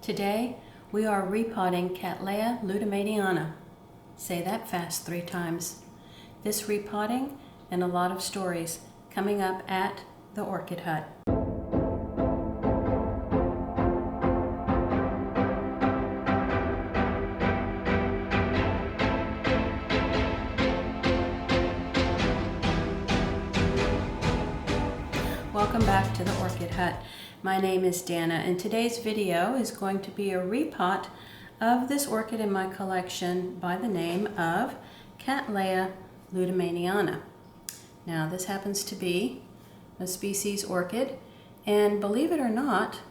Today we are repotting Cattleya lueddemanniana. Say that fast 3 times. This repotting and a lot of stories coming up at the Orchid Hut. Welcome back to the Orchid Hut. My name is Dana, and today's video is going to be a repot of this orchid in my collection by the name of Cattleya lueddemanniana. Now this happens to be a species orchid, and believe it or not,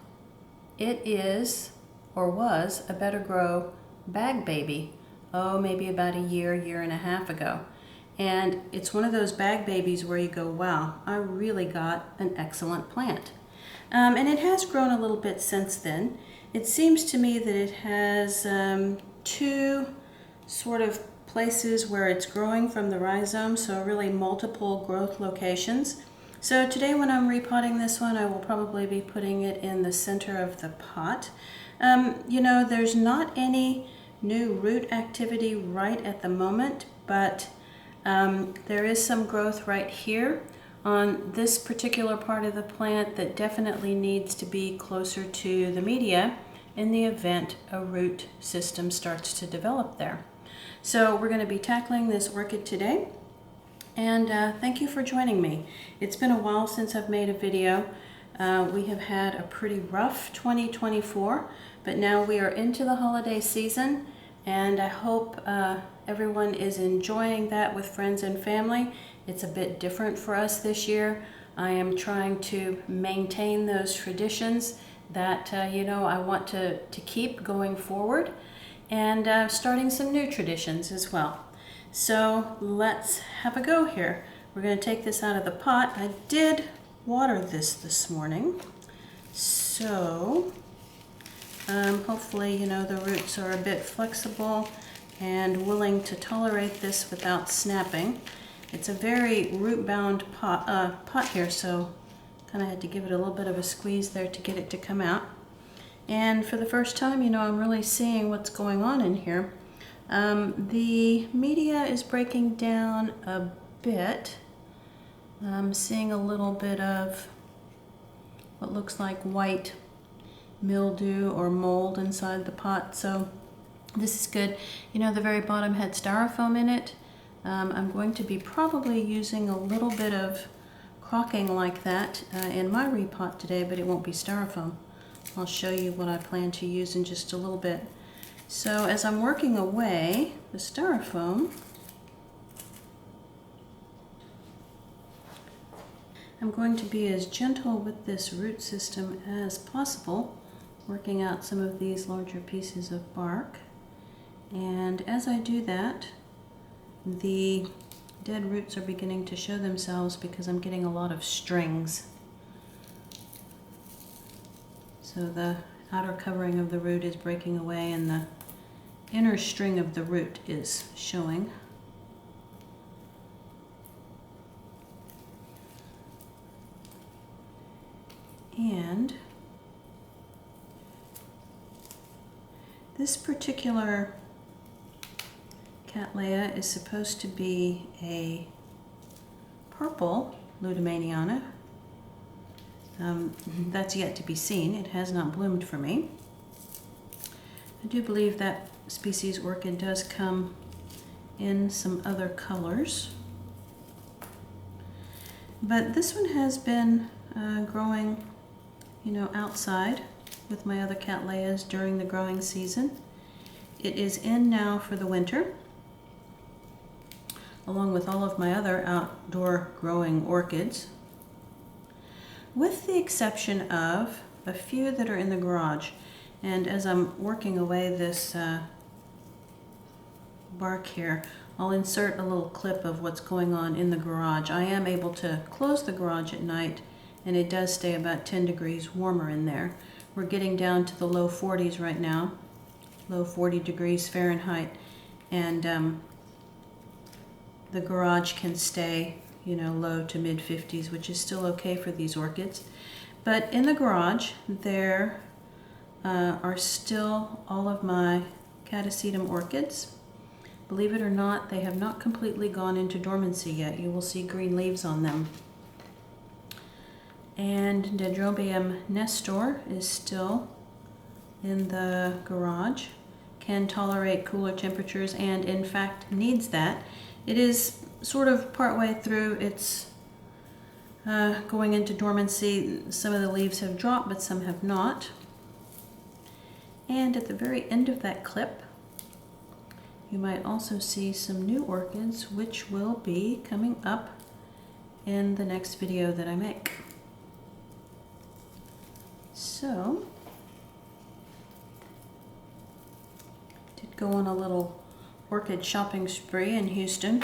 it is or was a Better Grow bag baby, maybe about a year and a half ago. And it's one of those bag babies where you go, wow, I really got an excellent plant. And it has grown a little bit since then. It seems to me that it has 2 sort of places where it's growing from the rhizome, so really multiple growth locations. So today when I'm repotting this one, I will probably be putting it in the center of the pot. You know, there's not any new root activity right at the moment, but there is some growth right here on this particular part of the plant that definitely needs to be closer to the media in the event a root system starts to develop there. So we're going to be tackling this orchid today, and thank you for joining me. It's been a while since I've made a video. We have had a pretty rough 2024, but now we are into the holiday season, and I hope everyone is enjoying that with friends and family. It's a bit different for us this year. I am trying to maintain those traditions that you know, I want to keep going forward, and starting some new traditions as well. So let's have a go here. We're going to take this out of the pot. I did water this morning, so hopefully, you know, the roots are a bit flexible and willing to tolerate this without snapping. It's a very root-bound pot here, so kind of had to give it a little bit of a squeeze there to get it to come out. And for the first time, you know, I'm really seeing what's going on in here. The media is breaking down a bit. I'm seeing a little bit of what looks like white mildew or mold inside the pot, so this is good. You know, the very bottom had styrofoam in it. I'm going to be probably using a little bit of caulking like that in my repot today, but it won't be styrofoam. I'll show you what I plan to use in just a little bit. So as I'm working away the styrofoam, I'm going to be as gentle with this root system as possible, working out some of these larger pieces of bark. And as I do that, the dead roots are beginning to show themselves because I'm getting a lot of strings. So the outer covering of the root is breaking away and the inner string of the root is showing. And this particular Cattleya is supposed to be a purple lueddemanniana. That's yet to be seen. It has not bloomed for me. I do believe that species orchid does come in some other colors. But this one has been growing, you know, outside with my other Cattleyas during the growing season. It is in now for the winter, along with all of my other outdoor growing orchids, with the exception of a few that are in the garage. And as I'm working away this bark here, I'll insert a little clip of what's going on in the garage. I am able to close the garage at night, and it does stay about 10 degrees warmer in there. We're getting down to the low 40s right now, low 40 degrees Fahrenheit, and the garage can stay, you know, low to mid 50s, which is still okay for these orchids. But in the garage, there are still all of my Cattleya orchids. Believe it or not, they have not completely gone into dormancy yet. You will see green leaves on them. And Dendrobium nestor is still in the garage, can tolerate cooler temperatures, and in fact needs that. It is sort of partway through its going into dormancy. Some of the leaves have dropped, but some have not. And at the very end of that clip, you might also see some new orchids, which will be coming up in the next video that I make. So, did go on a little orchid shopping spree in Houston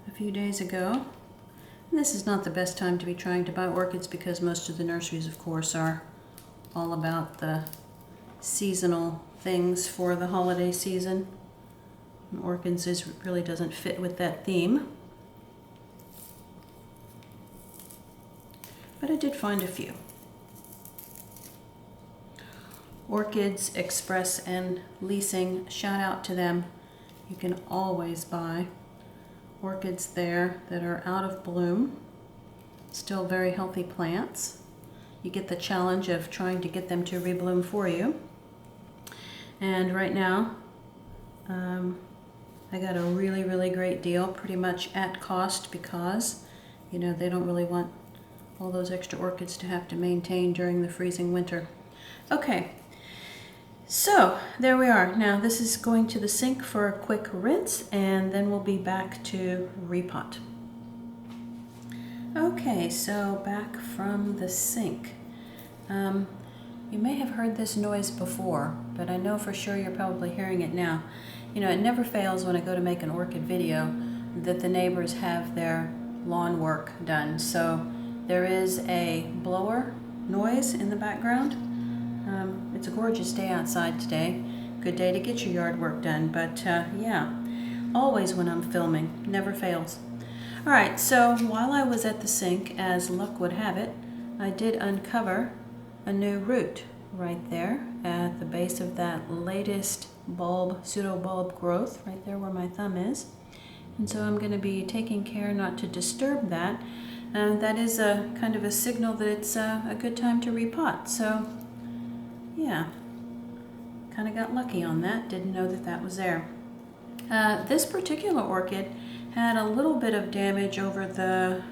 a few days ago. And this is not the best time to be trying to buy orchids because most of the nurseries, of course, are all about the seasonal things for the holiday season. And orchids really doesn't fit with that theme. But I did find a few. Orchids Express and Leasing, shout out to them. You can always buy orchids there that are out of bloom, still very healthy plants. You get the challenge of trying to get them to rebloom for you. And right now, I got a really great deal, pretty much at cost, because, you know, they don't really want all those extra orchids to have to maintain during the freezing winter. Okay, so there we are. Now this is going to the sink for a quick rinse, and then we'll be back to repot. Okay, so back from the sink. You may have heard this noise before, but I know for sure you're probably hearing it now. You know, it never fails when I go to make an orchid video that the neighbors have their lawn work done. So there is a blower noise in the background. It's a gorgeous day outside today. Good day to get your yard work done, but yeah, always when I'm filming, never fails. All right, so while I was at the sink, as luck would have it, I did uncover a new root right there at the base of that latest bulb, pseudo-bulb growth, right there where my thumb is. And so I'm going to be taking care not to disturb that. That is a kind of a signal that it's a good time to repot. So yeah, kind of got lucky on that. Didn't know that that was there. This particular orchid had a little bit of damage over the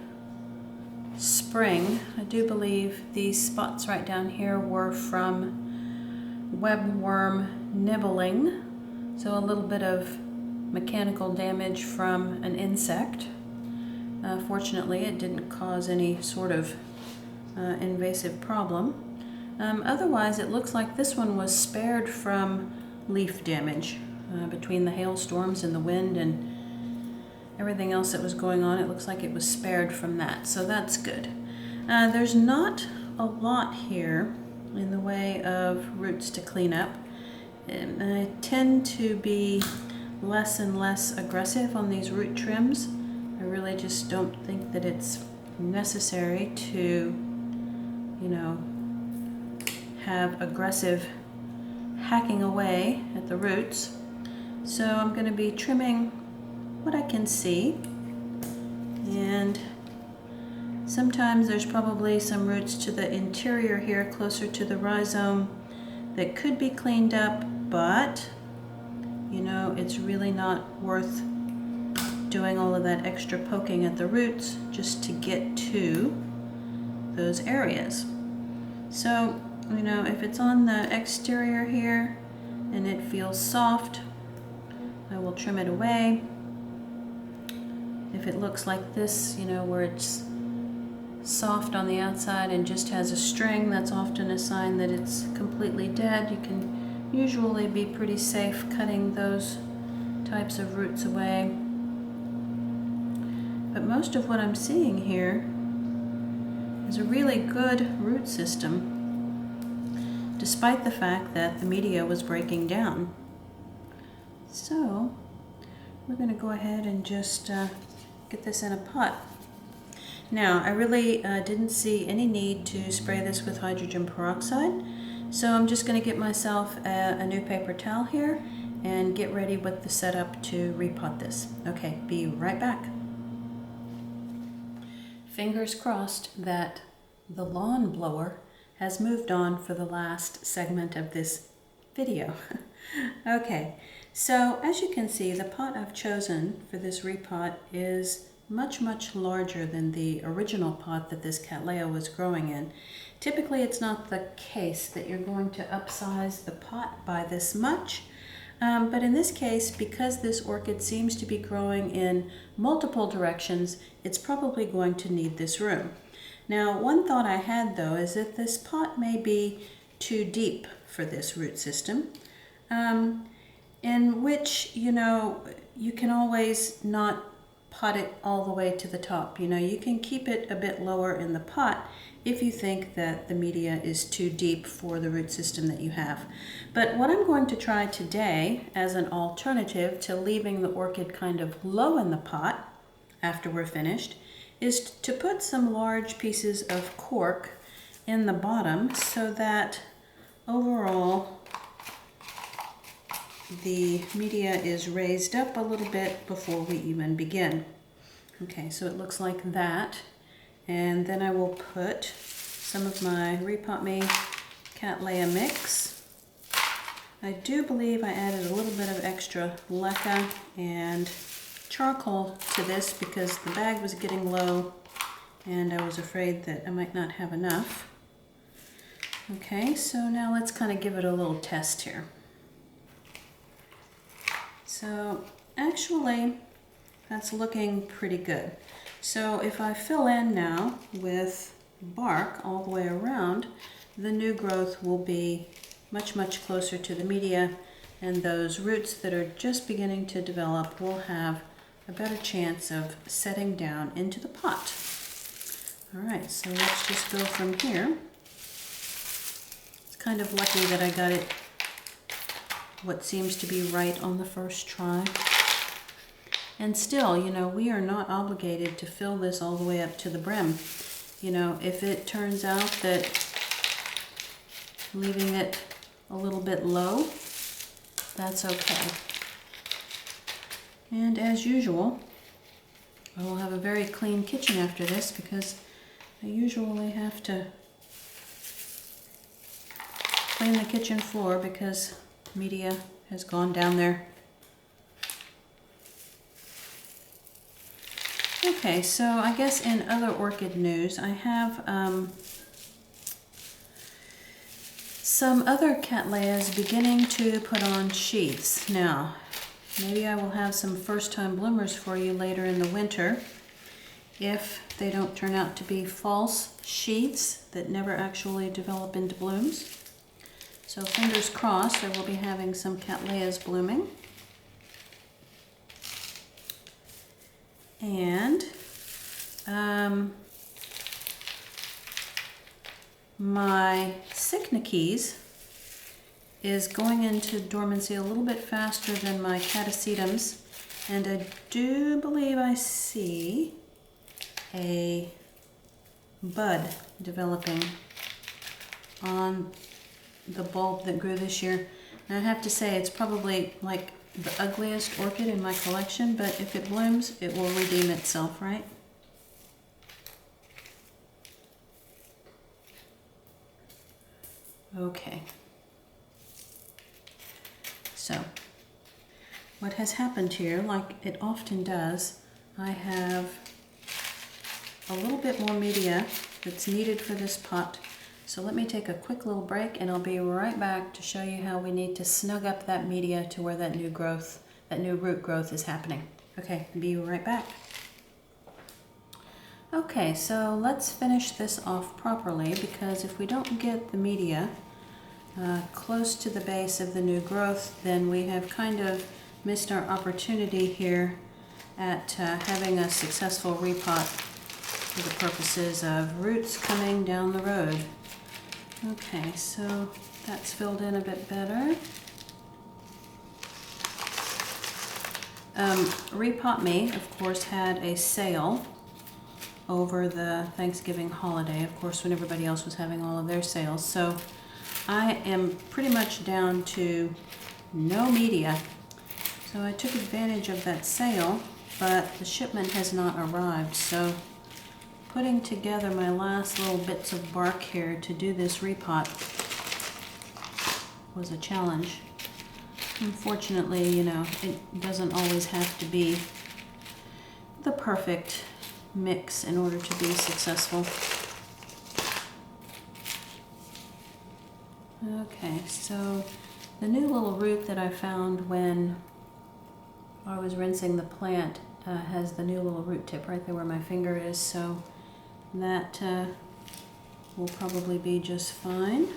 spring. I do believe these spots right down here were from webworm nibbling. So a little bit of mechanical damage from an insect. Fortunately, it didn't cause any sort of invasive problem. Otherwise, it looks like this one was spared from leaf damage. Between the hailstorms and the wind and everything else that was going on, it looks like it was spared from that, so that's good. There's not a lot here in the way of roots to clean up. And I tend to be less and less aggressive on these root trims. I really just don't think that it's necessary to, you know, have aggressive hacking away at the roots. So I'm going to be trimming what I can see, and sometimes there's probably some roots to the interior here closer to the rhizome that could be cleaned up, but you know, it's really not worth doing all of that extra poking at the roots just to get to those areas. So, you know, if it's on the exterior here and it feels soft, I will trim it away. If it looks like this, you know, where it's soft on the outside and just has a string, that's often a sign that it's completely dead. You can usually be pretty safe cutting those types of roots away. But most of what I'm seeing here is a really good root system, despite the fact that the media was breaking down. So we're going to go ahead and just get this in a pot. Now, I really didn't see any need to spray this with hydrogen peroxide, so I'm just going to get myself a new paper towel here and get ready with the setup to repot this. Okay, be right back. Fingers crossed that the lawn blower has moved on for the last segment of this video. Okay, so as you can see, the pot I've chosen for this repot is much larger than the original pot that this Cattleya was growing in. Typically it's not the case that you're going to upsize the pot by this much, but in this case, because this orchid seems to be growing in multiple directions, it's probably going to need this room. Now, one thought I had though is that this pot may be too deep for this root system, in which, you know, you can always not pot it all the way to the top. You know, you can keep it a bit lower in the pot if you think that the media is too deep for the root system that you have. But what I'm going to try today as an alternative to leaving the orchid kind of low in the pot after we're finished is to put some large pieces of cork in the bottom so that overall the media is raised up a little bit before we even begin. Okay, so it looks like that. And then I will put some of my Repot Me Cattleya mix. I do believe I added a little bit of extra leca and charcoal to this because the bag was getting low and I was afraid that I might not have enough. Okay, so now let's kind of give it a little test here. So actually that's looking pretty good. So if I fill in now with bark all the way around, the new growth will be much closer to the media, and those roots that are just beginning to develop will have a better chance of setting down into the pot. All right, so let's just go from here. It's kind of lucky that I got it what seems to be right on the first try. And still, you know, we are not obligated to fill this all the way up to the brim. You know, if it turns out that leaving it a little bit low, that's okay. And as usual, I will have a very clean kitchen after this because I usually have to clean the kitchen floor because media has gone down there. Okay, so I guess in other orchid news, I have some other Cattleyas beginning to put on sheaths. Now, maybe I will have some first-time bloomers for you later in the winter if they don't turn out to be false sheaths that never actually develop into blooms. So fingers crossed, I will be having some Cattleyas blooming. And my Cycnices is going into dormancy a little bit faster than my Catasetums, and I do believe I see a bud developing on the bulb that grew this year. And I have to say it's probably like the ugliest orchid in my collection, but if it blooms, it will redeem itself, right? Okay. So, what has happened here, like it often does, I have a little bit more media that's needed for this pot. So let me take a quick little break and I'll be right back to show you how we need to snug up that media to where that new growth, that new root growth is happening. Okay, be right back. Okay, so let's finish this off properly because if we don't get the media close to the base of the new growth, then we have kind of missed our opportunity here at having a successful repot for the purposes of roots coming down the road. Okay, so that's filled in a bit better. Repot Me, of course, had a sale over the Thanksgiving holiday, of course, when everybody else was having all of their sales. So I am pretty much down to no media. So I took advantage of that sale, but the shipment has not arrived. So putting together my last little bits of bark here to do this repot was a challenge. Unfortunately, you know, it doesn't always have to be the perfect mix in order to be successful. Okay, so the new little root that I found when I was rinsing the plant has the new little root tip right there where my finger is, so that will probably be just fine.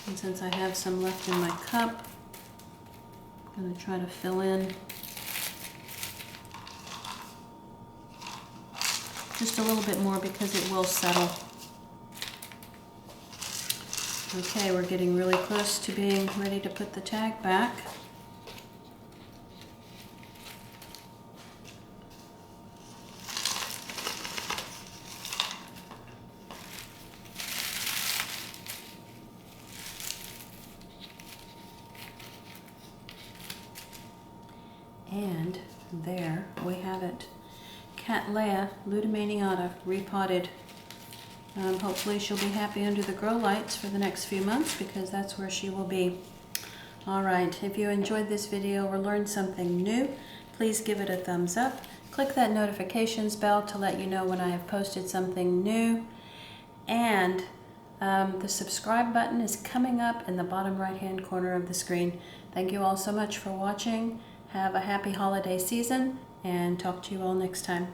And since I have some left in my cup, I'm going to try to fill in just a little bit more because it will settle. Okay, we're getting really close to being ready to put the tag back. And there we have it. Cattleya lueddemanniana repotted. Hopefully she'll be happy under the grow lights for the next few months because that's where she will be. Alright, if you enjoyed this video or learned something new, please give it a thumbs up. Click that notifications bell to let you know when I have posted something new. And the subscribe button is coming up in the bottom right hand corner of the screen. Thank you all so much for watching. Have a happy holiday season and talk to you all next time.